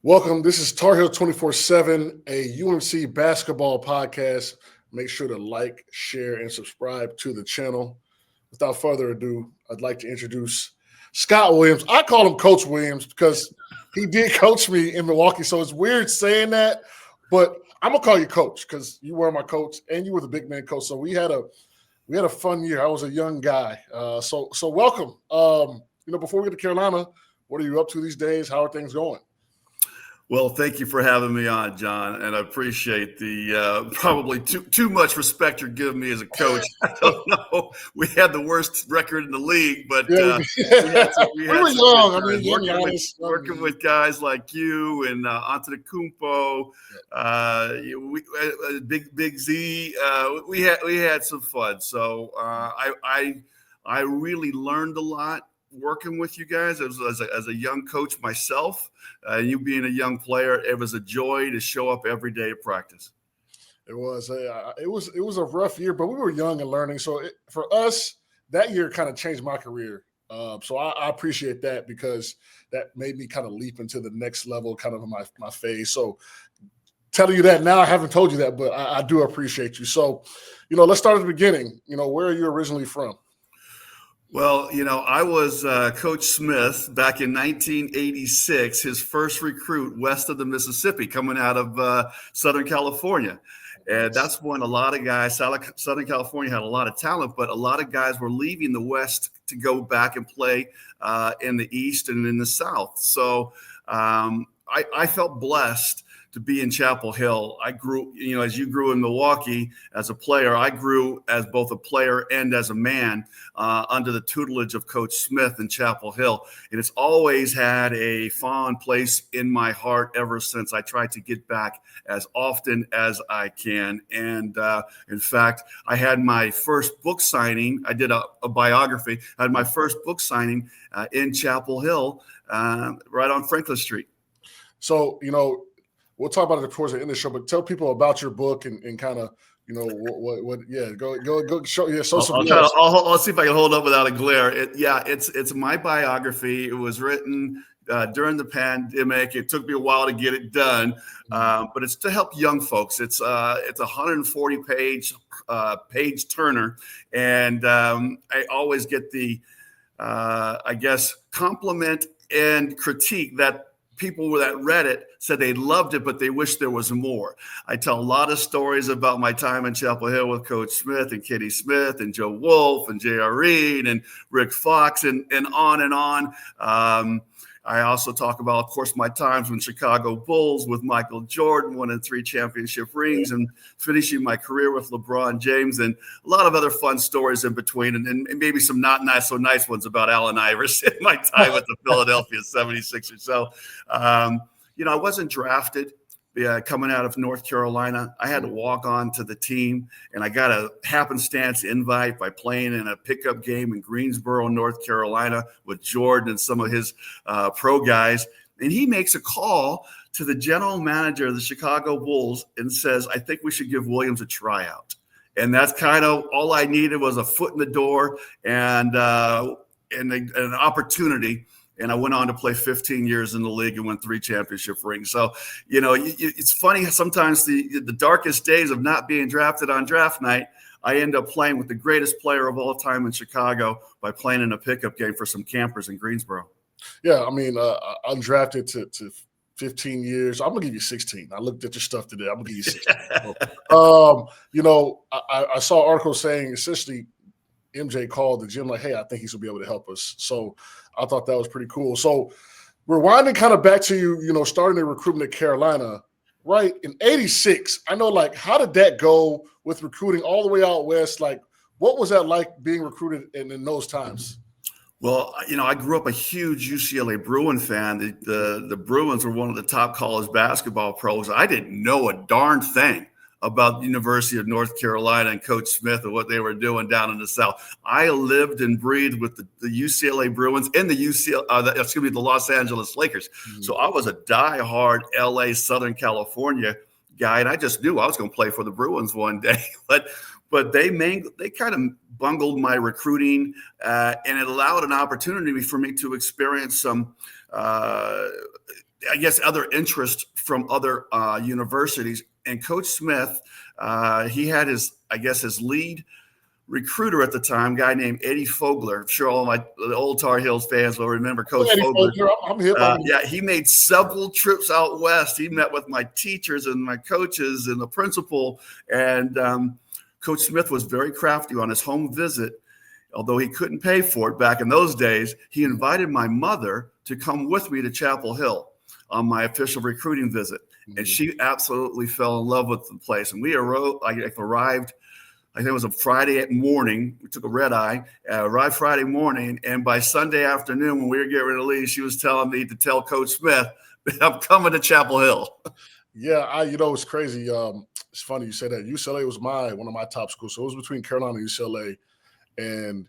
Welcome. This is TarHeel247, a UNC basketball podcast. Make sure to like, share, and subscribe to the channel. Without further ado, I'd like to introduce Scott Williams. I call him Coach Williams because he did coach me in Milwaukee, so it's weird saying that, but I'm gonna call you Coach because you were my coach and you were the big man coach. So we had a fun year. I was a young guy, so welcome. Before we get to Carolina, what are you up to these days? How are things going? Well, thank you for having me on, John, and I appreciate the probably too much respect you're giving me as a coach. I don't know. We had the worst record in the league, but we were young. I mean, working with guys like you and Antetokounmpo, Big Z. We had some fun. So I really learned a lot working with you guys as a young coach myself. You being a young player, it was a joy to show up every day at practice. It was a rough year, but we were young and learning. So for us, that year kind of changed my career. So I appreciate that because that made me kind of leap into the next level, kind of my phase. So telling you that now, I haven't told you that, but I do appreciate you. So, let's start at the beginning. Where are you originally from? Well, I was Coach Smith back in 1986, his first recruit west of the Mississippi, coming out of Southern California. And that's when a lot of guys, Southern California had a lot of talent, but a lot of guys were leaving the West to go back and play in the East and in the South. So I felt blessed to be in Chapel Hill. I grew, as you grew in Milwaukee as a player, I grew as both a player and as a man under the tutelage of Coach Smith in Chapel Hill. And it's always had a fond place in my heart ever since. I tried to get back as often as I can. And in fact, I had my first book signing. I did a biography. I had my first book signing in Chapel Hill right on Franklin Street. So, we'll talk about it towards the end of the show, but tell people about your book and kind of, go show some. I'll see if I can hold up without a glare. It's my biography. It was written during the pandemic. It took me a while to get it done, but it's to help young folks. It's a 140 page turner, and I always get the compliment and critique that people that read it said they loved it, but they wish there was more. I tell a lot of stories about my time in Chapel Hill with Coach Smith and Kenny Smith and Joe Wolf and J.R. Reed and Rick Fox and on and on. I also talk about, of course, my times with Chicago Bulls with Michael Jordan, winning 3 championship rings and finishing my career with LeBron James, and a lot of other fun stories in between, and maybe some not so nice ones about Allen Iverson, my time with the Philadelphia 76ers. So, I wasn't drafted. Coming out of North Carolina, I had to walk on to the team, and I got a happenstance invite by playing in a pickup game in Greensboro, North Carolina with Jordan and some of his pro guys. And he makes a call to the general manager of the Chicago Bulls and says, I think we should give Williams a tryout. And that's kind of all I needed was a foot in the door and an opportunity. And I went on to play 15 years in the league and win 3 championship rings. So, it's funny sometimes the darkest days of not being drafted on draft night, I end up playing with the greatest player of all time in Chicago by playing in a pickup game for some campers in Greensboro. Yeah, I mean, I'm drafted to 15 years. I'm going to give you 16. I looked at your stuff today. I'm going to give you 16. I saw an article saying essentially MJ called the gym like, hey, I think he's going to be able to help us. So I thought that was pretty cool. So rewinding kind of back to you, starting the recruitment at Carolina, right? In 86, I know, how did that go with recruiting all the way out west? What was that like being recruited in those times? Well, I grew up a huge UCLA Bruin fan. The Bruins were one of the top college basketball pros. I didn't know a darn thing about the University of North Carolina and Coach Smith and what they were doing down in the South. I lived and breathed with the UCLA Bruins and the Los Angeles Lakers. Mm-hmm. So I was a diehard LA, Southern California guy, and I just knew I was going to play for the Bruins one day. But they kind of bungled my recruiting, and it allowed an opportunity for me to experience some I guess, other interest from other universities. And Coach Smith, he had his lead recruiter at the time, a guy named Eddie Fogler. I'm sure all the old Tar Heels fans will remember Coach Fogler. I'm hip. Yeah, he made several trips out west. He met with my teachers and my coaches and the principal. And Coach Smith was very crafty on his home visit. Although he couldn't pay for it back in those days, he invited my mother to come with me to Chapel Hill on my official recruiting visit. And she absolutely fell in love with the place. And we arrived, I think it was a Friday morning. We took a red eye, arrived Friday morning. And by Sunday afternoon, when we were getting ready to leave, she was telling me to tell Coach Smith, I'm coming to Chapel Hill. Yeah, it's crazy. It's funny you say that. UCLA was one of my top schools. So it was between Carolina and UCLA. And,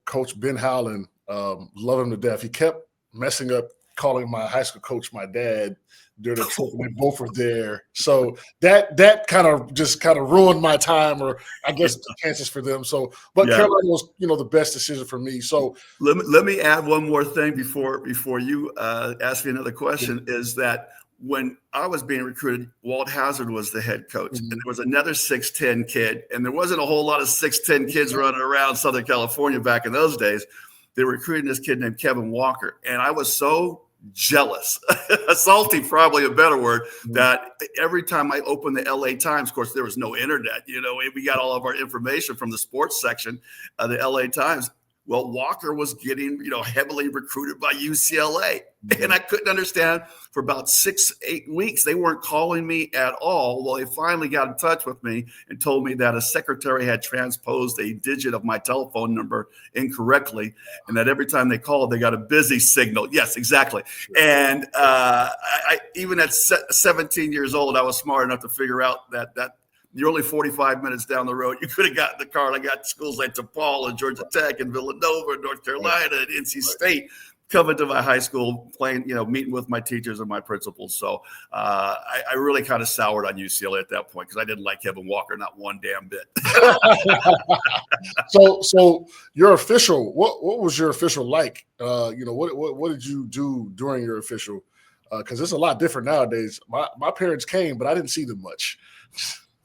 Coach Ben Howland, love him to death. He kept messing up, calling my high school coach my dad during the trip. We both were there. So that kind of ruined my time, or I guess the chances for them. So, but yeah. Carolina was, the best decision for me. So let me add one more thing before you ask me another question, is that when I was being recruited, Walt Hazard was the head coach, and there was another 6'10" kid, and there wasn't a whole lot of 6'10" kids running around Southern California back in those days. They were recruiting this kid named Kevin Walker, and I was so jealous, salty, probably a better word, that every time I opened the LA Times, of course, there was no internet, we got all of our information from the sports section of the LA Times. Well, Walker was getting, heavily recruited by UCLA. And I couldn't understand for about 6-8 weeks. They weren't calling me at all. Well, they finally got in touch with me and told me that a secretary had transposed a digit of my telephone number incorrectly, and that every time they called, they got a busy signal. Yes, exactly. And I even at 17 years old, I was smart enough to figure out that you're only 45 minutes down the road. You could have gotten the car. I got schools like DePaul and Georgia Tech and Villanova and North Carolina and NC State coming to my high school, playing, meeting with my teachers and my principals. So I really kind of soured on UCLA at that point because I didn't like Kevin Walker, not one damn bit. So your official, what was your official like? What did you do during your official? Because it's a lot different nowadays. My parents came, but I didn't see them much.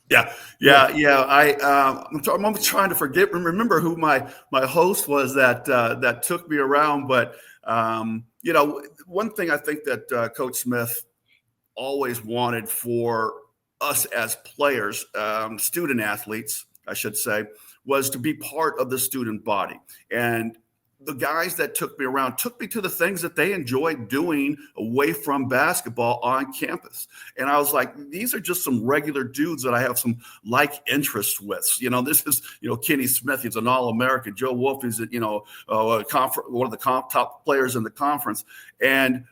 Yeah. I'm trying to remember who my host was that took me around. But, one thing I think that Coach Smith always wanted for us as players, student athletes, I should say, was to be part of the student body. And the guys that took me around took me to the things that they enjoyed doing away from basketball on campus. And I was like, these are just some regular dudes that I have some like interests with. This is, Kenny Smith, he's an All-American. Joe Wolf is, one of the top players in the conference. And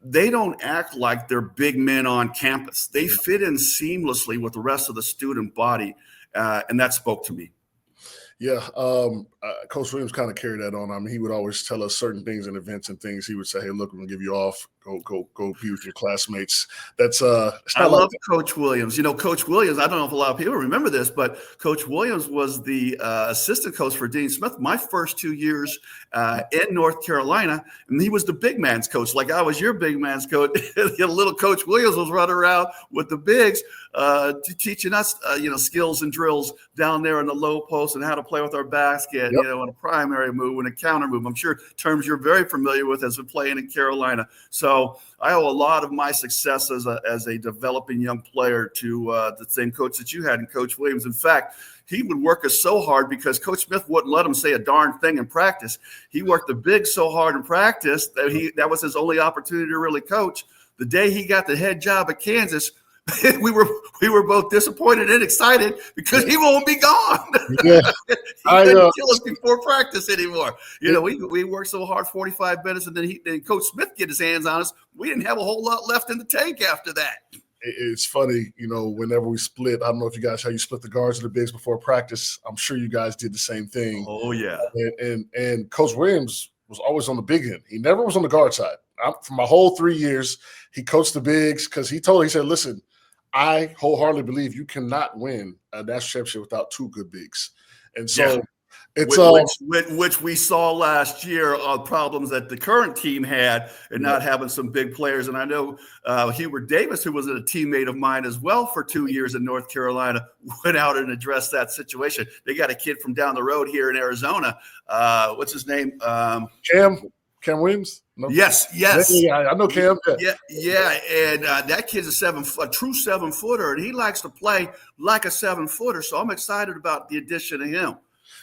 they don't act like they're big men on campus. They fit in seamlessly with the rest of the student body. And that spoke to me. Yeah, Coach Williams kind of carried that on. I mean, he would always tell us certain things in events and things. He would say, "Hey, look, we're gonna give you off. Go be with your classmates." That's I love Coach Williams. Coach Williams. I don't know if a lot of people remember this, but Coach Williams was the assistant coach for Dean Smith my first 2 years in North Carolina, and he was the big man's coach. Like I was your big man's coach. Little Coach Williams was running around with the bigs, teaching us, skills and drills down there in the low post and how to play with our basket, in a primary move and a counter move. I'm sure terms you're very familiar with as we're playing in Carolina. So I owe a lot of my success as a developing young player to the same coach that you had in Coach Williams. In fact, he would work us so hard because Coach Smith wouldn't let him say a darn thing in practice. He worked the bigs so hard in practice that was his only opportunity to really coach. The day he got the head job at Kansas, we were both disappointed and excited because he won't be gone. Yeah. He couldn't kill us before practice anymore. We worked so hard, 45 minutes, and then Coach Smith get his hands on us. We didn't have a whole lot left in the tank after that. It's funny, whenever we split, I don't know if you guys, how you split the guards and the bigs before practice. I'm sure you guys did the same thing. Oh, yeah. And Coach Williams was always on the big end. He never was on the guard side. For my whole 3 years, he coached the bigs because he said, listen, I wholeheartedly believe you cannot win a national championship without two good bigs. And so It's which we saw last year on problems that the current team had and not having some big players. And I know Hubert Davis, who was a teammate of mine as well for 2 years in North Carolina, went out and addressed that situation. They got a kid from down the road here in Arizona. What's his name? Cam Williams? No. Yes. Yeah, I know Cam. Yeah. And that kid's a true 7-footer, and he likes to play like a 7-footer. So I'm excited about the addition of him.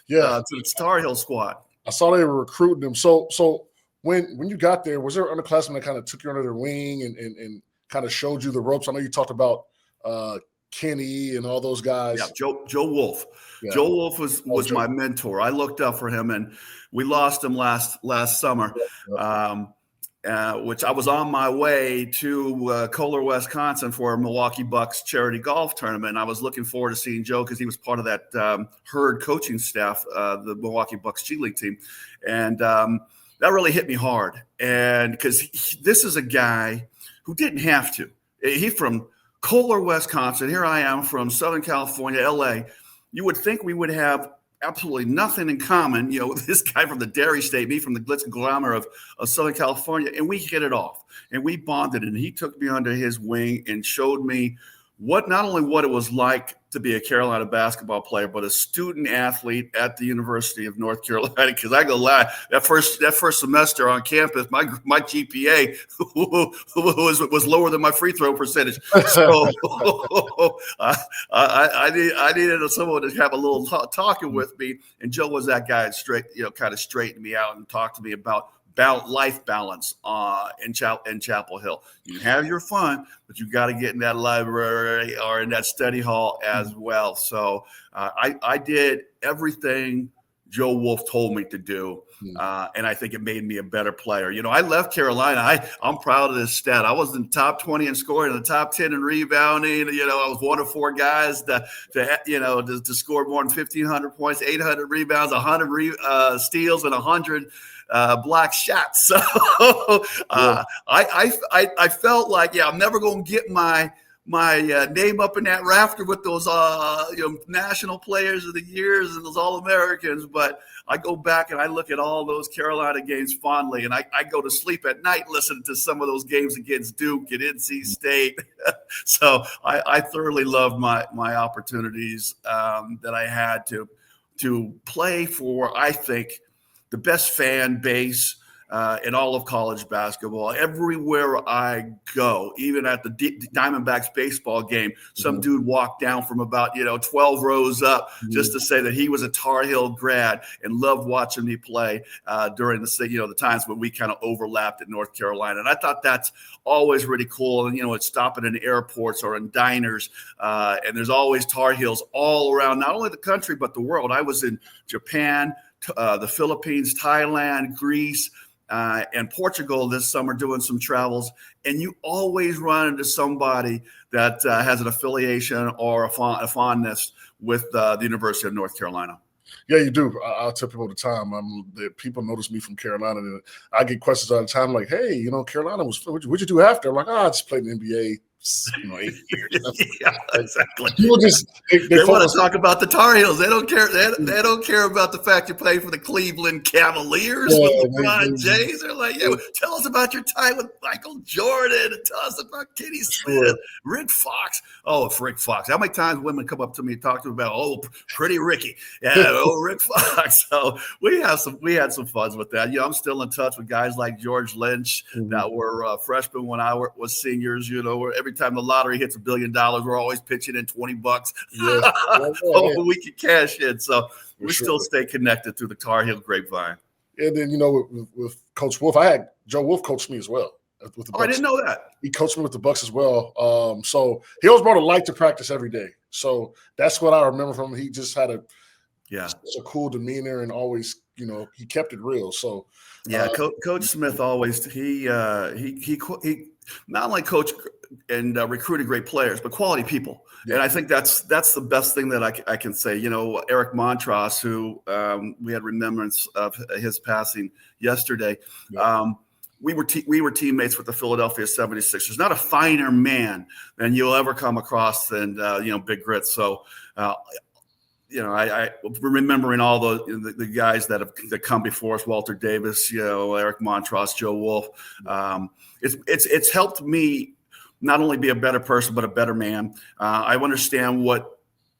To the Tar Heel squad. I saw they were recruiting him. So when you got there, was there an underclassman that kind of took you under their wing and kind of showed you the ropes? I know you talked about Kenny and all those guys. Yeah, Joe Wolf. Yeah. Joe Wolf was my mentor. I looked up for him, and we lost him last summer. Which I was on my way to Kohler, Wisconsin for a Milwaukee Bucks charity golf tournament. And I was looking forward to seeing Joe because he was part of that Herd coaching staff, the Milwaukee Bucks G League team. And that really hit me hard. And because this is a guy who didn't have to. He's from Kohler, Wisconsin. Here I am from Southern California, LA. You would think we would have absolutely nothing in common, this guy from the dairy state, me from the glitz and glamour of Southern California, and we hit it off and we bonded, and he took me under his wing and showed me not only what it was like to be a Carolina basketball player, but a student athlete at the University of North Carolina. Because I go lie, that first semester on campus, my GPA was lower than my free throw percentage. So I needed someone to have a little talking with me, and Joe was that guy that kind of straightened me out and talked to me about life balance in Chapel Hill. You can have your fun, but you got to get in that library or in that study hall as well. So I did everything Joe Wolf told me to do, and I think it made me a better player. I left Carolina. I'm proud of this stat. I was in the top 20 in scoring, in the top 10 in rebounding. I was one of 4 guys to score more than 1,500 points, 800 rebounds, 100 steals, and 100 block shots. So I felt like, I'm never going to get my name up in that rafter with those national players of the years and those All-Americans, but I go back and I look at all those Carolina games fondly, and I go to sleep at night listening to some of those games against Duke and NC State. So I thoroughly loved my opportunities that I had to play for, I think, the best fan base in all of college basketball. Everywhere I go, even at the Diamondbacks baseball game, some dude walked down from about 12 rows up just to say that he was a Tar Heel grad and loved watching me play during the times when we kind of overlapped at North Carolina. And I thought that's always really cool. And it's stopping in airports or in diners, and there's always Tar Heels all around, not only the country but the world. I was in Japan, the Philippines, Thailand, Greece, and Portugal this summer doing some travels, and you always run into somebody that has an affiliation or a fondness with the University of North Carolina. Yeah, you do. I'll tell people all the time. People notice me from Carolina, and I get questions all the time like, "Hey, Carolina what'd you do after?" I'm like, I just played in the NBA. 8 years. Yeah, exactly. People they want to talk about the Tar Heels. They don't care. They don't care about the fact you played for the Cleveland Cavaliers with LeBron James. They're like, tell us about your time with Michael Jordan. And tell us about Kenny Smith, Rick Fox. Oh, it's Rick Fox. How many times women come up to me and talk to me about, Pretty Ricky? Yeah, Rick Fox. So we had some fun with that. I'm still in touch with guys like George Lynch that were freshmen when I was seniors. Where every time the lottery hits $1 billion, we're always pitching in $20 so we can cash in. So we still stay connected through the Tar Heel grapevine. And then, with Coach Wolf, I had Joe Wolf coach me as well. With the Bucks. I didn't know that. He coached me with the Bucks as well. So he always brought a light to practice every day. So that's what I remember from him. He just had such a cool demeanor and always, he kept it real. So Coach Smith always he not only coached and recruited great players, but quality people. Yeah. And I think that's the best thing that I can say. Eric Montross, who we had remembrance of his passing yesterday. Yeah. We were teammates with the Philadelphia 76ers. Not a finer man than you'll ever come across than Big Grit. So I remembering all the guys that come before us, Walter Davis, Eric Montross, Joe Wolf. It's helped me not only be a better person, but a better man. I understand what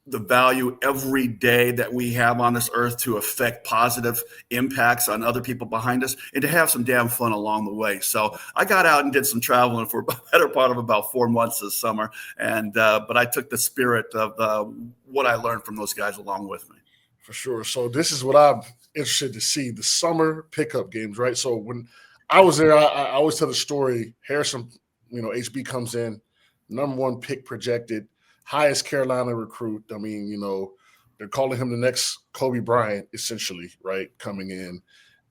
the value every day that we have on this earth to affect positive impacts on other people behind us and to have some damn fun along the way. So I got out and did some traveling for a better part of about 4 months this summer. But I took the spirit of what I learned from those guys along with me. For sure. So this is what I'm interested to see, the summer pickup games, right? So when I was there, I always tell the story, Harrison, HB comes in, #1 pick projected, highest Carolina recruit. I mean, they're calling him the next Kobe Bryant, essentially, right, coming in.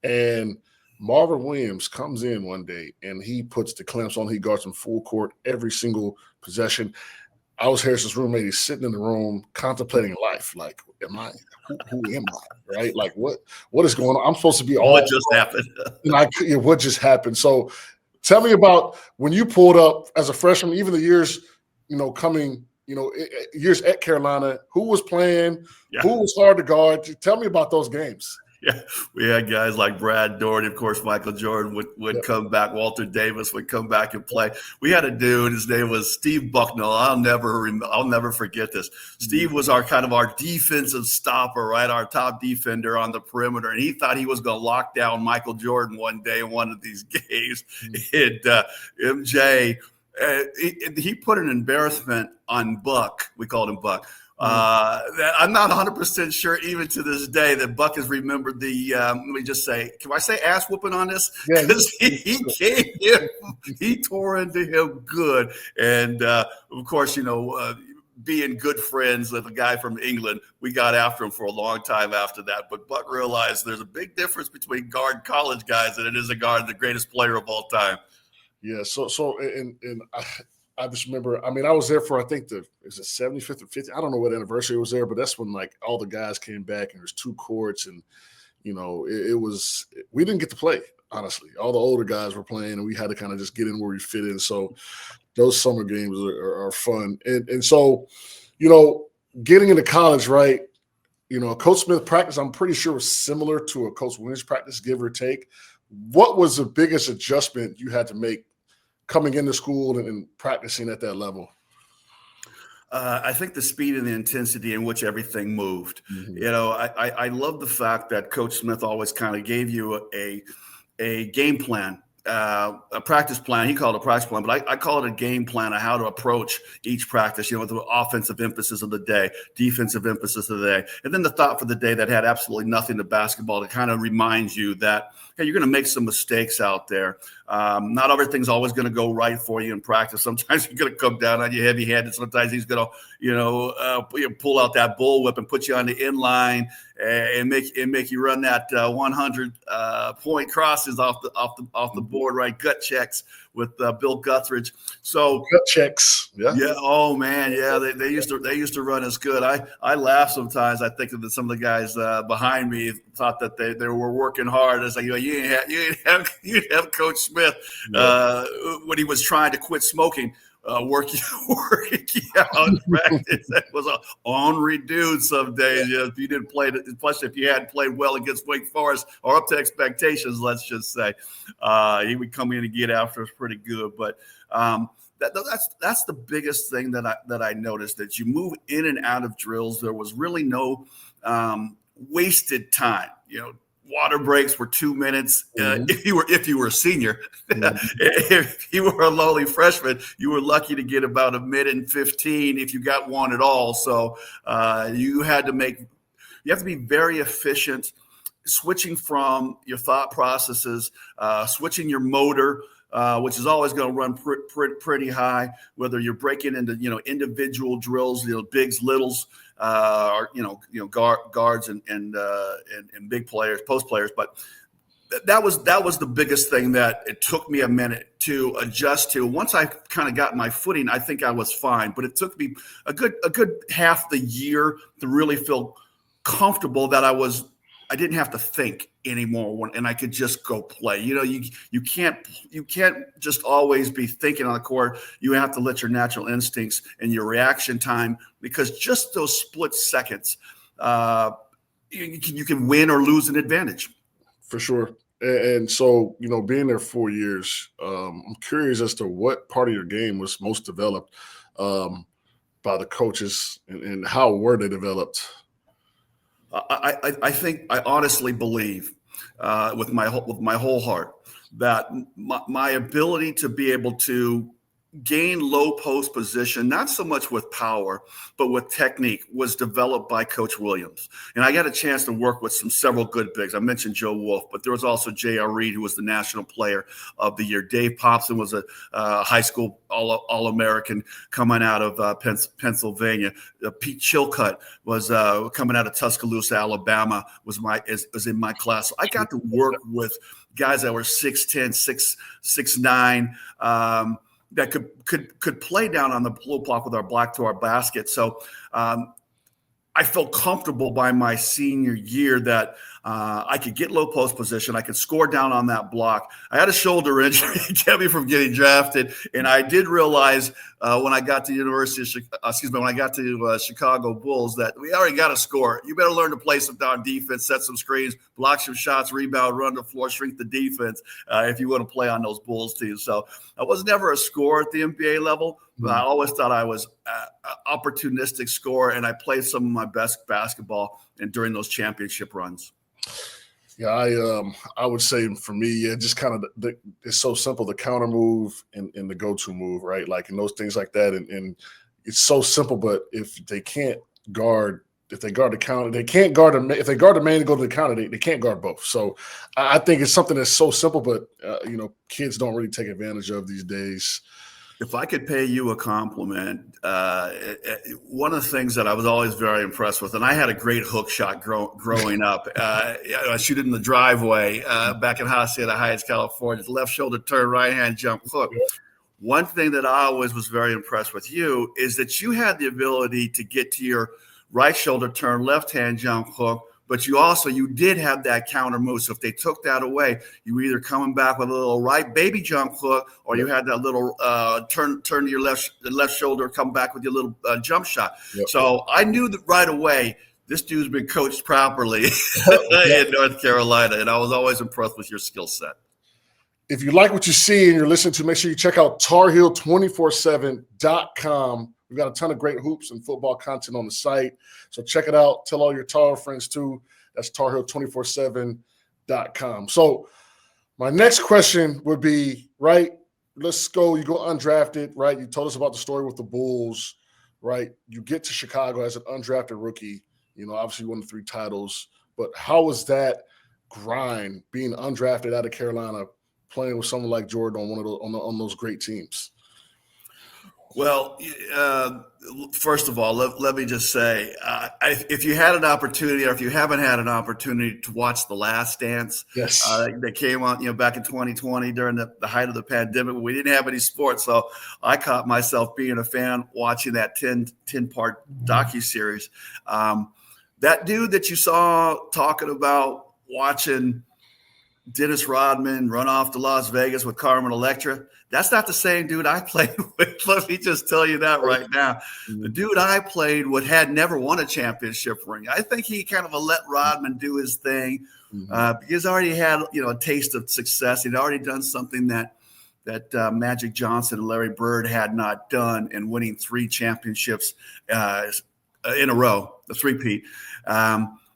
And Marvin Williams comes in one day, and he puts the clamps on. He guards him full court every single possession. I was Harrison's roommate. He's sitting in the room contemplating life. Like, who am I, right? Like, what is going on? I'm supposed to be all – What just happened? What just happened? So tell me about when you pulled up as a freshman, even the years, coming – years at Carolina, who was playing, who was hard to guard. Tell me about those games. Yeah, we had guys like Brad Doherty, of course, Michael Jordan would come back. Walter Davis would come back and play. We had a dude, his name was Steve Bucknell. I'll never forget this. Steve was our defensive stopper, right? Our top defender on the perimeter. And he thought he was going to lock down Michael Jordan one day in one of these games. And MJ, he put an embarrassment on Buck. We called him Buck. I'm not 100% sure even to this day that Buck has remembered let me just say, can I say ass whooping on this? Because he tore into him good. And of course, being good friends with a guy from England, we got after him for a long time after that. But Buck realized there's a big difference between guard college guys than it is a guard the greatest player of all time. Yeah, I just remember, I mean, I was there for, I think is it 75th or 50th? I don't know what anniversary was there, but that's when like all the guys came back and there's 2 courts and, we didn't get to play, honestly. All the older guys were playing and we had to kind of just get in where we fit in. So those summer games are fun. And so, getting into college, right, Coach Smith practice, I'm pretty sure was similar to a Coach Williams practice, give or take. What was the biggest adjustment you had to make coming into school and practicing at that level? I think the speed and the intensity in which everything moved. Mm-hmm. I love the fact that Coach Smith always kind of gave you a game plan, a practice plan. He called it a practice plan, but I call it a game plan of how to approach each practice, with the offensive emphasis of the day, defensive emphasis of the day, and then the thought for the day that had absolutely nothing to basketball to kind of remind you that, hey, you're going to make some mistakes out there. Not everything's always going to go right for you in practice. Sometimes you're going to come down on you heavy-handed. Sometimes he's going to, pull out that bullwhip and put you on the inline and make you run that 100 point crosses off the board, right? Gut checks with Bill Guthridge. So gut checks, yeah. Oh man, yeah. They used to run us good. I laugh sometimes. I think that some of the guys behind me thought that they were working hard. It's like, you didn't have Coach Smith when he was trying to quit smoking. Working out in practice. That was an ornery dude some days. If you didn't play, plus if you hadn't played well against Wake Forest or up to expectations, let's just say, he would come in and get after us pretty good. But that's the biggest thing that I noticed, that you move in and out of drills. There was really no wasted time. Water breaks were 2 minutes. If you were a senior, if you were a lowly freshman, you were lucky to get about a minute and 15 if you got one at all. So you have to be very efficient, switching from your thought processes, switching your motor, which is always going to run pretty high, whether you're breaking into individual drills, bigs, littles. Guards and big players, post players, but that was the biggest thing that it took me a minute to adjust to. Once I kind of got my footing, I think I was fine, but it took me a good half the year to really feel comfortable that I didn't have to think anymore and I could just go play. You can't just always be thinking on the court. You have to let your natural instincts and your reaction time, because just those split seconds you can win or lose an advantage. For sure. And so, being there 4 years, I'm curious as to what part of your game was most developed by the coaches, and how were they developed? I honestly believe with my whole heart that my ability to be able to gain low post position, not so much with power, but with technique, was developed by Coach Williams. And I got a chance to work with several good bigs. I mentioned Joe Wolf, but there was also J.R. Reed, who was the National Player of the Year. Dave Popson was a high school All-American coming out of Pennsylvania. Pete Chilcutt was coming out of Tuscaloosa, Alabama, was in my class. So I got to work with guys that were 6'10", 6'9", that could play down on the low block with our black to our basket. So I felt comfortable by my senior year that I could get low post position. I could score down on that block. I had a shoulder injury that kept me from getting drafted, and I did realize when I got to Chicago Bulls that we already got a score. You better learn to play some down defense, set some screens, block some shots, rebound, run the floor, shrink the defense if you want to play on those Bulls teams. So I was never a scorer at the NBA level, but I always thought I was an opportunistic scorer, and I played some of my best basketball and during those championship runs. Yeah, I would say for me, just kind of it's so simple, the counter move and the go-to move, right? Like, and those things like that. And it's so simple, but if they guard the counter, they can't guard them. If they guard the man to go to the counter, they can't guard both. So I think it's something that's so simple, but kids don't really take advantage of these days. If I could pay you a compliment, one of the things that I was always very impressed with, and I had a great hook shot growing up. I shoot it in the driveway back in Hacienda Heights, California. Left shoulder turn, right hand jump hook. One thing that I always was very impressed with you is that you had the ability to get to your right shoulder turn, left hand jump hook, but you did have that counter move. So if they took that away, you were either coming back with a little right baby jump hook, or you had that little turn to your left shoulder, come back with your little jump shot. Yep. So I knew that right away, this dude's been coached properly in North Carolina, and I was always impressed with your skill set. If you like what you see and you're listening to, make sure you check out TarHeel247.com. We've got a ton of great hoops and football content on the site. So check it out. Tell all your Tar friends too. That's TarHeel247.com. So my next question would be, right, let's go. You go undrafted, right? You told us about the story with the Bulls, right? You get to Chicago as an undrafted rookie. Obviously you won the 3 titles. But how was that grind being undrafted out of Carolina, playing with someone like Jordan on those great teams? Well, first of all, let me just say, if you had an opportunity, or if you haven't had an opportunity to watch The Last Dance, yes, that came on, back in 2020 during the height of the pandemic, we didn't have any sports, so I caught myself being a fan watching that 10-part docuseries. That dude that you saw talking about watching Dennis Rodman run off to Las Vegas with Carmen Electra, that's not the same dude I played with. Let me just tell you that right now. The dude I played with had never won a championship ring. I think he kind of let Rodman do his thing because he already had a taste of success. He'd already done something that Magic Johnson and Larry Bird had not done, in winning 3 championships in a row, the three-peat.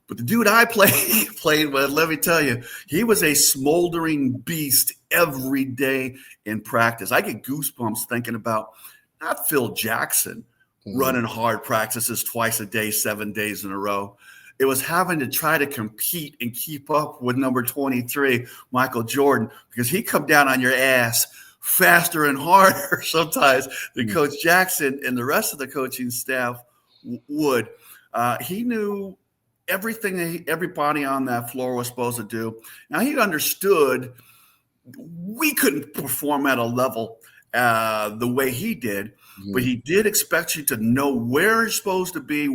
But the dude I played with, let me tell you, he was a smoldering beast every day in practice. I get goosebumps thinking about not Phil Jackson running hard practices twice a day, 7 days in a row. It was having to try to compete and keep up with number 23, Michael Jordan, because he'd come down on your ass faster and harder sometimes than Coach Jackson and the rest of the coaching staff would. He knew everything that everybody on that floor was supposed to do. Now, he understood we couldn't perform at a level the way he did, but he did expect you to know where you're supposed to be,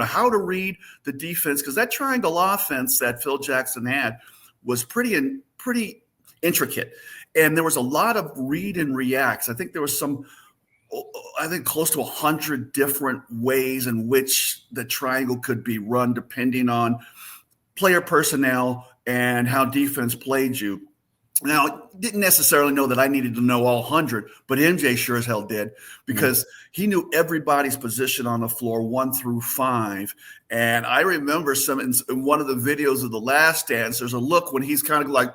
how to read the defense, because that triangle offense that Phil Jackson had was pretty intricate, and there was a lot of read and reacts. I think there was some I think close to 100 different ways in which the triangle could be run, depending on player personnel and how defense played you. Now, didn't necessarily know that I needed to know all 100, but MJ sure as hell did, because he knew everybody's position on the floor 1 through 5. And I remember in one of the videos of The Last Dance, there's a look when he's kind of like,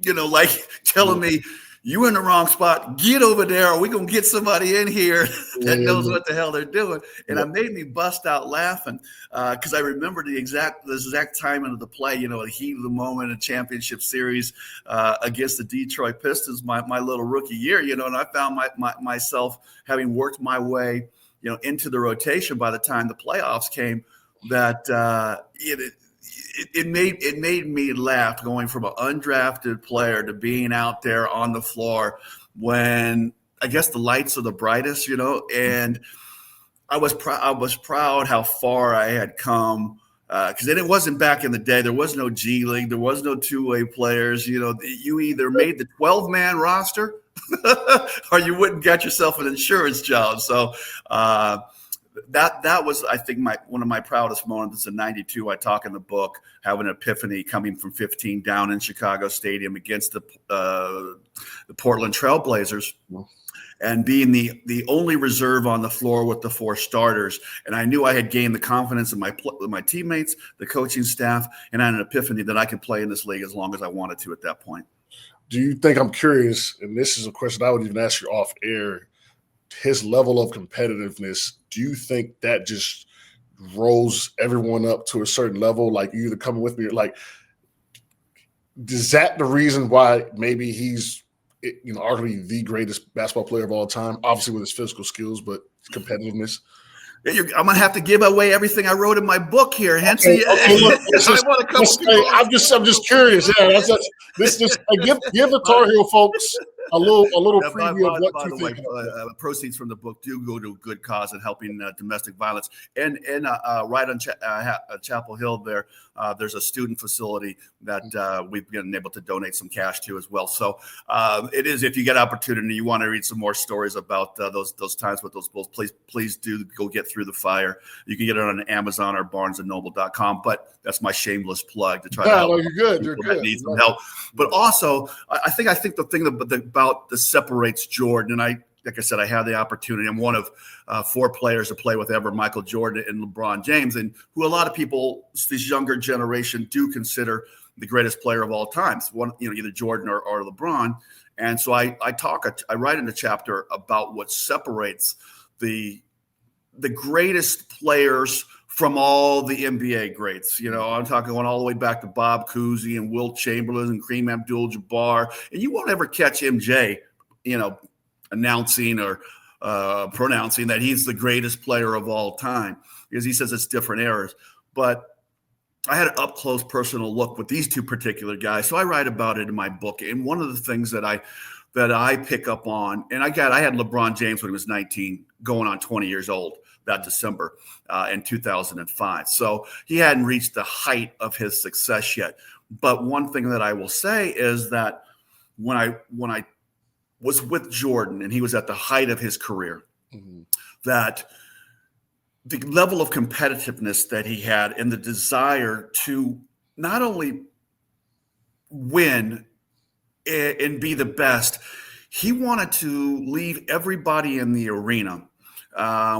like telling me, you in the wrong spot. Get over there. Or we going to get somebody in here that knows what the hell they're doing. And it made me bust out laughing because I remember the exact timing of the play, the heat of the moment, a championship series against the Detroit Pistons, my little rookie year, and I found myself having worked my way, into the rotation by the time the playoffs came, that it made me laugh going from an undrafted player to being out there on the floor when I guess the lights are the brightest, and I was proud how far I had come. Because then it wasn't back in the day. There was no G League. There was no two-way players. You either made the 12-man roster or you wouldn't get yourself an insurance job. So that was, I think, one of my proudest moments. In '92, I talk in the book, having an epiphany coming from 15 down in Chicago Stadium against the Portland Trailblazers, and being the only reserve on the floor with the 4 starters. And I knew I had gained the confidence of my teammates, the coaching staff, and I had an epiphany that I could play in this league as long as I wanted to at that point. Do you think, I'm curious, and this is a question I would even ask you off air, his level of competitiveness, do you think that just rose everyone up to a certain level? Like, you either coming with me, or like, is that the reason why maybe he's, arguably the greatest basketball player of all time, obviously with his physical skills, but competitiveness? I'm gonna have to give away everything I wrote in my book here. Hence, I'm just curious. Yeah, give the Tar Heel folks a little preview of what you think. Proceeds from the book do go to a good cause in helping domestic violence. And right on Chapel Hill there's a student facility that we've been able to donate some cash to as well. So it is, if you get opportunity, you want to read some more stories about those times with those bulls, please do go get Through the Fire. You can get it on Amazon or barnesandnoble.com, but that's my shameless plug to try to help. You're good. Need some help. But also, I think the thing about that separates Jordan, and like I said, I had the opportunity. I'm one of 4 players to play with ever Michael Jordan and LeBron James, and who a lot of people, this younger generation, do consider the greatest player of all times. Either Jordan or LeBron. And so I write in the chapter about what separates the greatest players from all the NBA greats. I'm talking going all the way back to Bob Cousy and Wilt Chamberlain and Kareem Abdul-Jabbar. And you won't ever catch MJ, announcing or pronouncing that he's the greatest player of all time, because he says it's different eras. But I had an up-close personal look with these 2 particular guys. So I write about it in my book. And one of the things that I pick up on, and I had LeBron James when he was 19, going on 20 years old that December in 2005. So he hadn't reached the height of his success yet. But one thing that I will say is that when I was with Jordan and he was at the height of his career, that the level of competitiveness that he had and the desire to not only win and be the best, he wanted to leave everybody in the arena,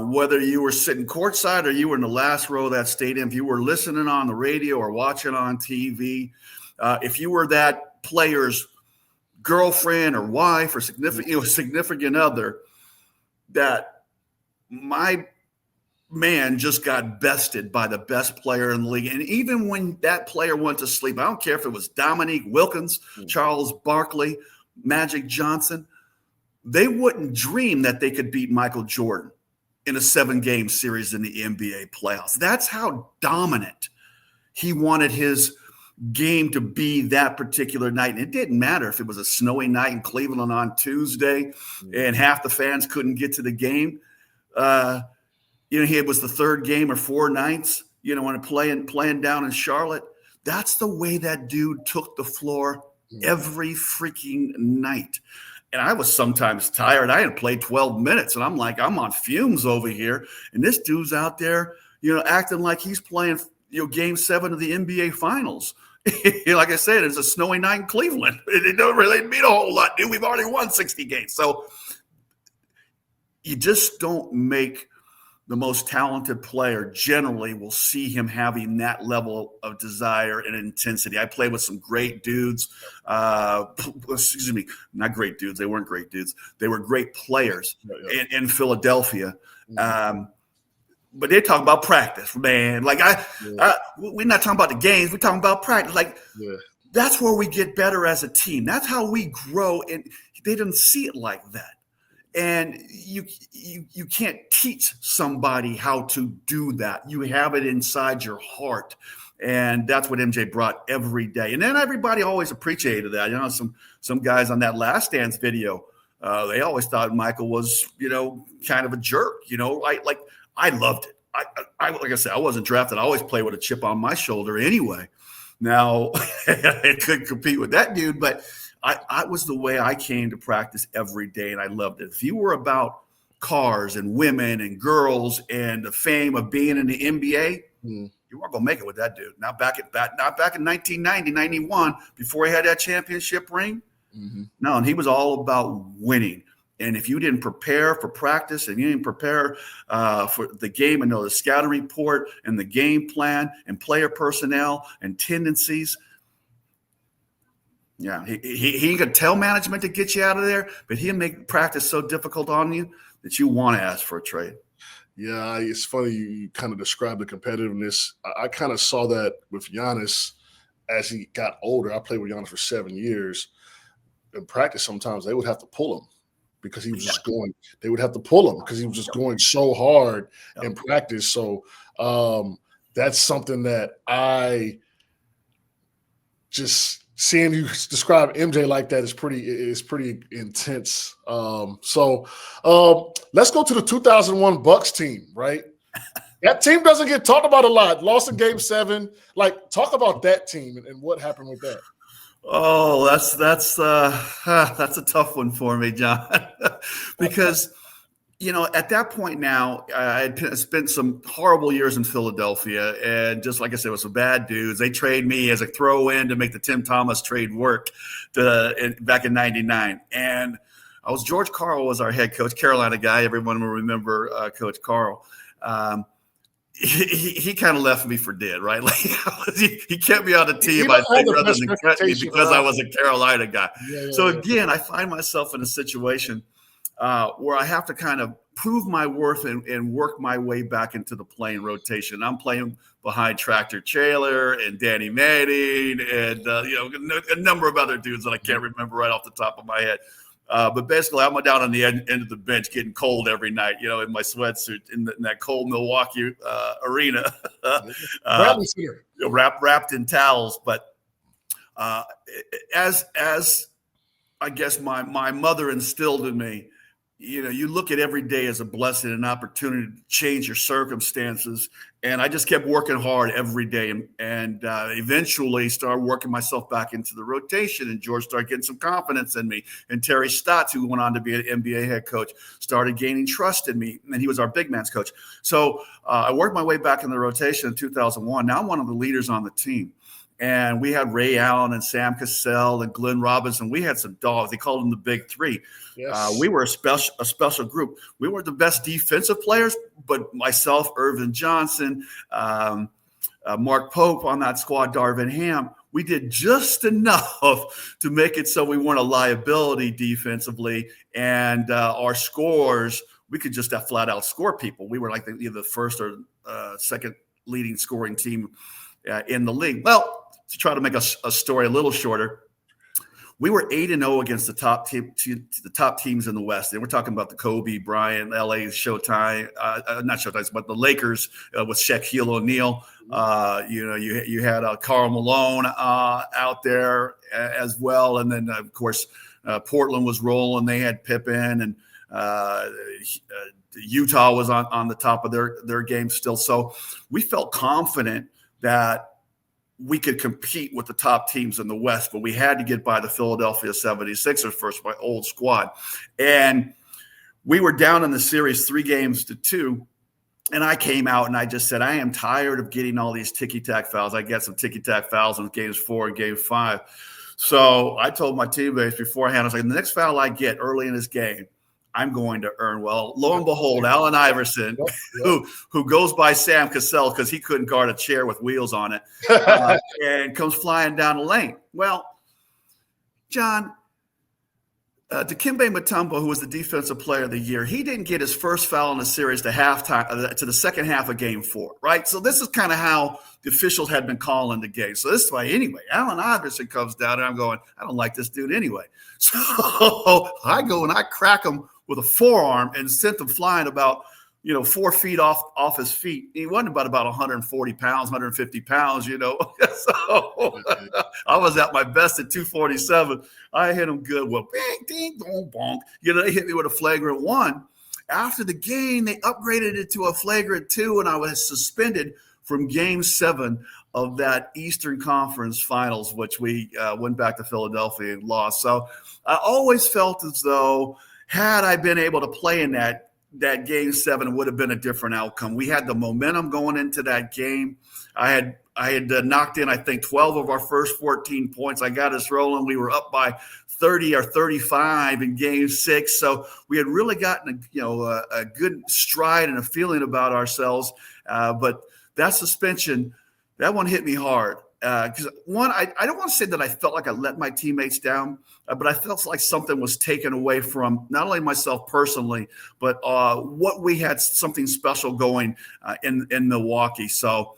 whether you were sitting courtside or you were in the last row of that stadium, if you were listening on the radio or watching on TV, if you were that player's girlfriend or wife or significant other, that my man just got bested by the best player in the league. And even when that player went to sleep, I don't care if it was Dominique Wilkins, Charles Barkley, Magic Johnson, they wouldn't dream that they could beat Michael Jordan in a 7-game series in the NBA playoffs. That's how dominant he wanted his game to be that particular night. And it didn't matter if it was a snowy night in Cleveland on Tuesday and half the fans couldn't get to the game. It was the 3rd game or 4 nights, when playing down in Charlotte. That's the way that dude took the floor every freaking night. And I was sometimes tired. I had played 12 minutes, and I'm like, I'm on fumes over here. And this dude's out there, acting like he's playing, Game 7 of the NBA Finals. Like I said, it's a snowy night in Cleveland. It don't really mean a whole lot, dude. We've already won 60 games. So you just don't make the most talented player generally will see him having that level of desire and intensity. I played with some great dudes. Excuse me, not great dudes. They weren't great dudes. They were great players in Philadelphia. But they're talking about practice, man. Like we're not talking about the games. We're talking about practice. Like that's where we get better as a team. That's how we grow. And they didn't see it like that. And you can't teach somebody how to do that. You have it inside your heart. And that's what MJ brought every day. And then everybody always appreciated that. Some guys on that Last Dance video, they always thought Michael was, kind of a jerk. I loved it. I like I said, I wasn't drafted. I always played with a chip on my shoulder anyway. Now, I couldn't compete with that dude, but I was the way I came to practice every day, and I loved it. If you were about cars and women and girls and the fame of being in the NBA, you weren't going to make it with that dude. Not back in 1990, 91, before he had that championship ring. No, and he was all about winning. And if you didn't prepare for practice and you didn't prepare for the game and know the scouting report and the game plan and player personnel and tendencies, he could tell management to get you out of there, but he'll make practice so difficult on you that you want to ask for a trade. Yeah, it's funny you kind of described the competitiveness. I kind of saw that with Giannis as he got older. I played with Giannis for 7 years. In practice, sometimes they would have to pull him because he was just going. They would have to pull him because he was just going so hard in practice. So that's something that I just – seeing you describe MJ like that is pretty intense. So let's go to the 2001 Bucks team, right? That team doesn't get talked about a lot. Lost in Game 7. Like, talk about that team and what happened with that. Oh, that's a tough one for me, John, because at that point now, I had spent some horrible years in Philadelphia, and just like I said, with some bad dudes, they traded me as a throw-in to make the Tim Thomas trade work back in '99. And George Karl was our head coach, Carolina guy. Everyone will remember Coach Karl. He kind of left me for dead, right? Like he kept me on the team, I think, rather than cut me because I was a Carolina guy. Again, I find myself in a situation where I have to kind of prove my worth and work my way back into the playing rotation. I'm playing behind Tractor Trailer and Danny Manning and a number of other dudes that I can't remember right off the top of my head. But basically, I'm down on the end of the bench getting cold every night, in my sweatsuit in that cold Milwaukee arena, wrapped in towels. But as I guess my mother instilled in me, you look at every day as a blessing, an opportunity to change your circumstances. And I just kept working hard every day and eventually started working myself back into the rotation. And George started getting some confidence in me. And Terry Stotts, who went on to be an NBA head coach, started gaining trust in me. And he was our big man's coach. So I worked my way back in the rotation in 2001. Now I'm one of the leaders on the team. And we had Ray Allen and Sam Cassell and Glenn Robinson. We had some dogs. They called them the Big Three. Yes. We were a special group. We weren't the best defensive players, but myself, Irvin Johnson, Mark Pope on that squad, Darvin Ham, we did just enough to make it so we weren't a liability defensively. And our scores, we could just flat out score people. We were like either the first or second leading scoring team in the league. Well, to try to make a story a little shorter, we were 8-0 against the top teams in the West. And we're talking about the Kobe Bryant, LA Showtime, not Showtime, but the Lakers with Shaquille O'Neal. You had Karl Malone out there as well. And then, of course, Portland was rolling. They had Pippen, and Utah was on the top of their game still. So we felt confident that we could compete with the top teams in the West, but we had to get by the Philadelphia 76ers first, my old squad. And we were down in the series 3-2. And I came out and I just said, I am tired of getting all these ticky-tack fouls. I get some ticky-tack fouls in games 4 and game 5. So I told my teammates beforehand, I was like, the next foul I get early in this game, I'm going to earn. Well, lo and behold, Allen Iverson, who goes by Sam Cassell because he couldn't guard a chair with wheels on it, and comes flying down the lane. Well, John, Dikembe Mutombo, who was the defensive player of the year, he didn't get his first foul in the series to the second half of game 4, right? So this is kind of how the officials had been calling the game. So this way, anyway, Allen Iverson comes down, and I'm going, I don't like this dude anyway. So I go and I crack him with a forearm and sent him flying about 4 feet off his feet. He wasn't about 140 pounds, 150 pounds, So I was at my best at 247. I hit him good. Well, bang, ding, dong, bonk. They hit me with a flagrant 1. After the game, they upgraded it to a flagrant 2, and I was suspended from game 7 of that Eastern Conference Finals, which we went back to Philadelphia and lost. So I always felt as though had I been able to play in that game 7, it would have been a different outcome. We had the momentum going into that game. I had knocked in, I think, 12 of our first 14 points. I got us rolling. We were up by 30 or 35 in game 6. So we had really gotten a good stride and a feeling about ourselves. But that suspension, that one hit me hard. Because I don't want to say that I felt like I let my teammates down, but I felt like something was taken away from not only myself personally, but what we had something special going in Milwaukee. So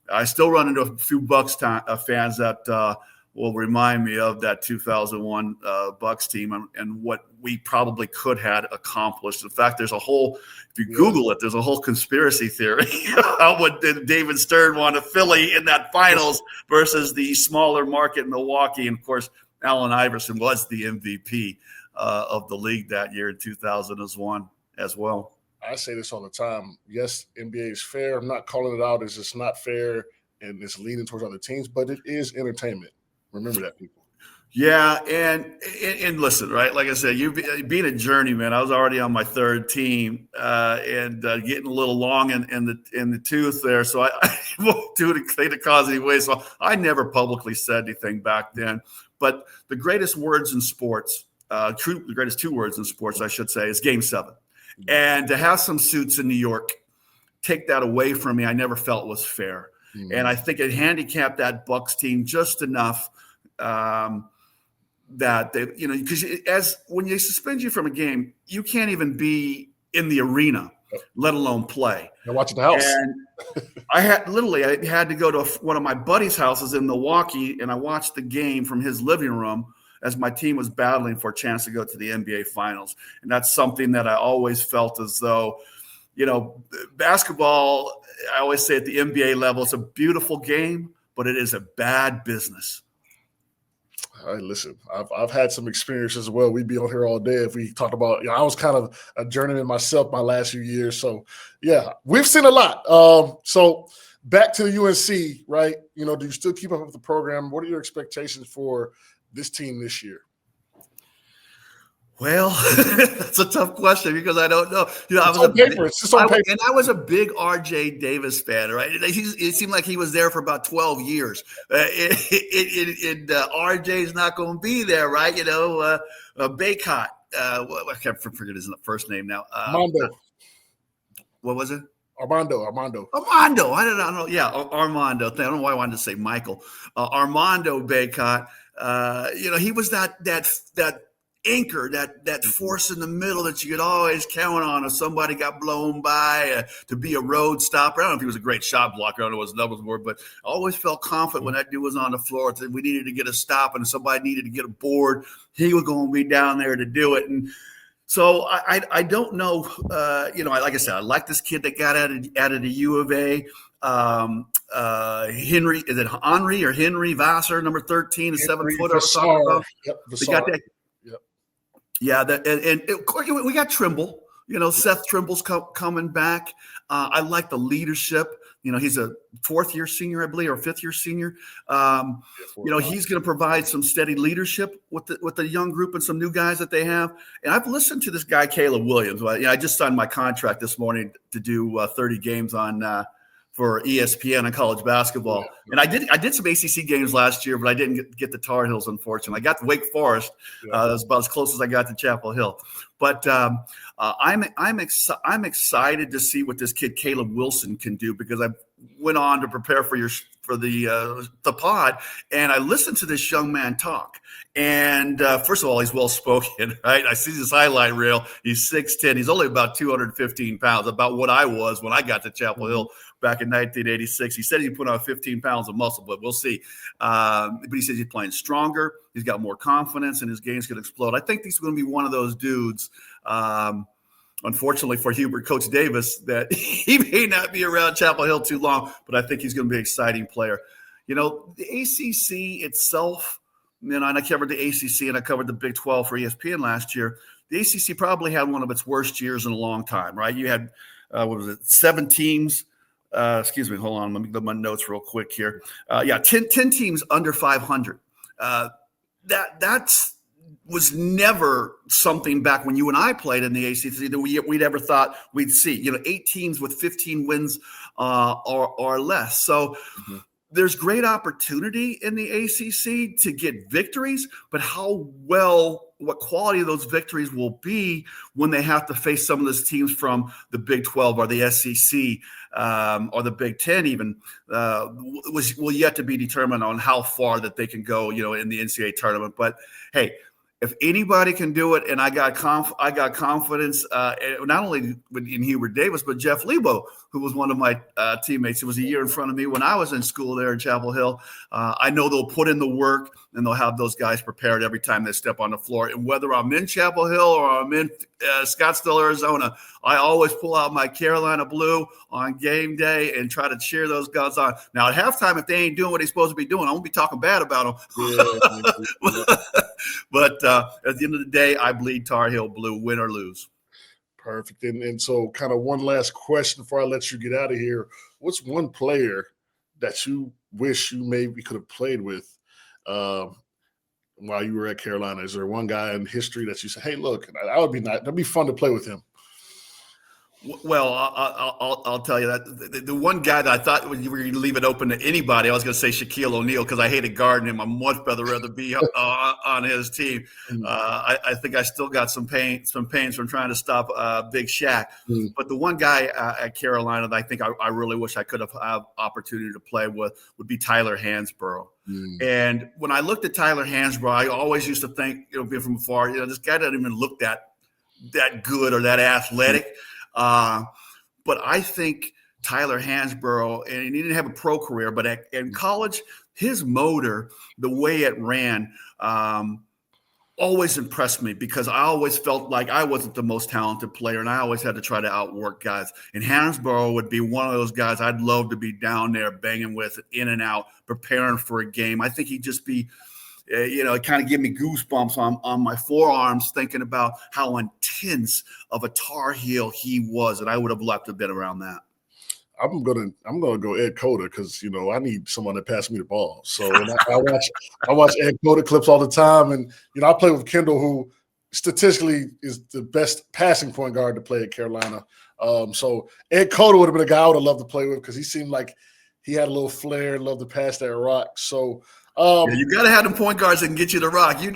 I still run into a few Bucks fans that will remind me of that 2001 Bucks team and what we probably could have accomplished. In fact, if you Google it, there's a whole conspiracy theory. What did David Stern want to Philly in that finals versus the smaller market Milwaukee? And of course, Allen Iverson was the MVP of the league that year in 2001 as well. I say this all the time. Yes, NBA is fair. I'm not calling it out as it's not fair and it's leaning towards other teams, but it is entertainment. Remember that, people. Yeah, and listen, right? Like I said, you being a journeyman, I was already on my 3rd team and getting a little long in the tooth there. So I won't do anything to cause any waste. So I never publicly said anything back then. But the greatest words in sports, the greatest 2 words in sports, I should say, is game 7. And to have some suits in New York take that away from me, I never felt was fair. Mm-hmm. And I think it handicapped that Bucks team just enough that they, because when they suspend you from a game, you can't even be in the arena, let alone play. You're watching the house. And I had to go to one of my buddy's houses in Milwaukee, and I watched the game from his living room as my team was battling for a chance to go to the NBA Finals. And that's something that I always felt as though, basketball, I always say at the NBA level, it's a beautiful game, but it is a bad business. All right, listen, I've had some experience as well. We'd be on here all day if we talked about, I was kind of a journeyman myself my last few years. So, yeah, we've seen a lot. So back to the UNC, right? Do you still keep up with the program? What are your expectations for this team this year? Well, that's a tough question because I don't know. I was a big R.J. Davis fan, right? It seemed like he was there for about 12 years. R.J.'s not going to be there, right? Baycott. I can't forget his first name now. Armando. What was it? Armando. I don't know. Yeah, Armando. I don't know why I wanted to say Michael. Armando Baycott. He was that anchor, that force in the middle that you could always count on if somebody got blown by, to be a road stopper. I don't know if he was a great shot blocker. I don't know what his numbers were, but I always felt confident when that dude was on the floor. That we needed to get a stop and somebody needed to get a board, he was going to be down there to do it. And so I don't know. Like I said, I like this kid that got out of the U of A. Henry, is it Henry or Henry Vassar, number 13, a 7-footer? Yep, they got that. Yep. Yeah, we got Trimble. Seth Trimble's coming back. I like the leadership. He's a fourth-year senior, I believe, or fifth-year senior. He's going to provide some steady leadership with the young group and some new guys that they have. And I've listened to this guy, Caleb Williams. I just signed my contract this morning to do 30 games for ESPN on college basketball. Yeah. And I did some ACC games last year, but I didn't get the Tar Heels, unfortunately. I got to Wake Forest. That's about as close as I got to Chapel Hill. But I'm excited to see what this kid Caleb Wilson can do, because I went on to prepare for the pod, and I listened to this young man talk. And first of all, he's well spoken, right? I see this highlight reel. He's 6'10". He's only about 215 pounds, about what I was when I got to Chapel Hill back in 1986. He said he put on 15 pounds of muscle, but we'll see. But he says he's playing stronger. He's got more confidence, and his game's going to explode. I think he's going to be one of those dudes, unfortunately for Coach Davis, that he may not be around Chapel Hill too long, but I think he's going to be an exciting player. The ACC itself, and I covered the ACC and I covered the Big 12 for ESPN last year. The ACC probably had one of its worst years in a long time, right? You had, 7 teams. Excuse me, hold on. Let me get my notes real quick here. 10 teams under 500. That was never something back when you and I played in the ACC that we'd ever thought we'd see. 8 teams with 15 wins or less. So there's great opportunity in the ACC to get victories, but what quality of those victories will be when they have to face some of those teams from the Big 12 or the SEC or the Big 10 even, will yet to be determined on how far that they can go, in the NCAA tournament. But hey, if anybody can do it, and I got confidence, not only in Hubert Davis, but Jeff Lebo, who was one of my teammates. He was a year in front of me when I was in school there in Chapel Hill. I know they'll put in the work, and they'll have those guys prepared every time they step on the floor. And whether I'm in Chapel Hill or I'm in Scottsdale, Arizona, I always pull out my Carolina blue on game day and try to cheer those guys on. Now, at halftime, if they ain't doing what they're supposed to be doing, I won't be talking bad about them. But at the end of the day, I bleed Tar Heel blue, win or lose. Perfect. And so kind of one last question before I let you get out of here. What's one player that you wish you maybe could have played with while you were at Carolina? Is there one guy in history that you say, hey, look, that'd be fun to play with him? Well, I'll tell you that the one guy that I thought you were going to leave it open to anybody, I was going to say Shaquille O'Neal, because I hated guarding him. I'd much rather be on his team. I think I still got some pains from trying to stop Big Shaq. But the one guy at Carolina that I think I really wish I could have had opportunity to play with would be Tyler Hansbrough. And when I looked at Tyler Hansbrough, I always used to think, being from afar, this guy doesn't even look that good or that athletic. But I think Tyler Hansbrough, and he didn't have a pro career, but in college, his motor, the way it ran, always impressed me, because I always felt like I wasn't the most talented player, and I always had to try to outwork guys. And Hansbrough would be one of those guys I'd love to be down there banging with, in and out, preparing for a game. I think he'd just be it kind of gave me goosebumps on my forearms thinking about how intense of a Tar Heel he was, and I would have loved to have been around that. I'm gonna go Ed Cota, because I need someone to pass me the ball. So I watch Ed Cota clips all the time, and I play with Kendall, who statistically is the best passing point guard to play at Carolina. So Ed Cota would have been a guy I would have loved to play with, because he seemed like he had a little flair, loved to pass that rock. So. You got to have them point guards that can get you the rock. So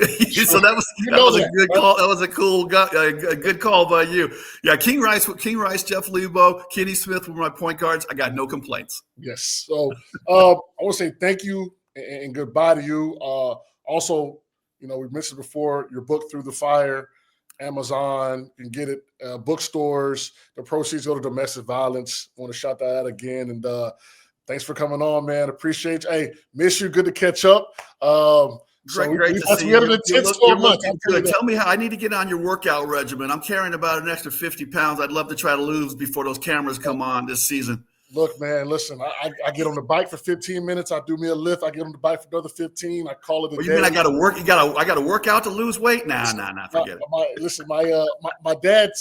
that was a good call. That was a cool, a good call by you. Yeah, King Rice, Jeff Lebo, Kenny Smith were my point guards. I got no complaints. Yes. So I want to say thank you and goodbye to you. Also, we mentioned before your book, Through the Fire, Amazon, you can get it, bookstores. The proceeds go to domestic violence. I want to shout that out again. And thanks for coming on, man. Appreciate you. Hey, miss you. Good to catch up. Great to see you. Tell me how I need to get on your workout regimen. I'm carrying about an extra 50 pounds. I'd love to try to lose before those cameras come on this season. Look, man, listen, I get on the bike for 15 minutes. I do me a lift. I get on the bike for another 15. I call it a Well, day. you mean I got to work? I got to work out to lose weight? Nah, forget it. My dad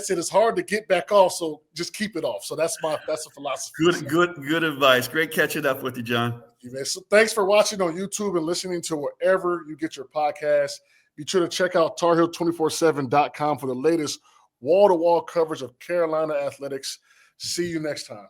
said it's hard to get back off, so just keep it off. So that's a philosophy. Good advice. Great catching up with you, John. So thanks for watching on YouTube and listening to wherever you get your podcast. Be sure to check out TarHeel247.com for the latest wall-to-wall coverage of Carolina athletics. See you next time.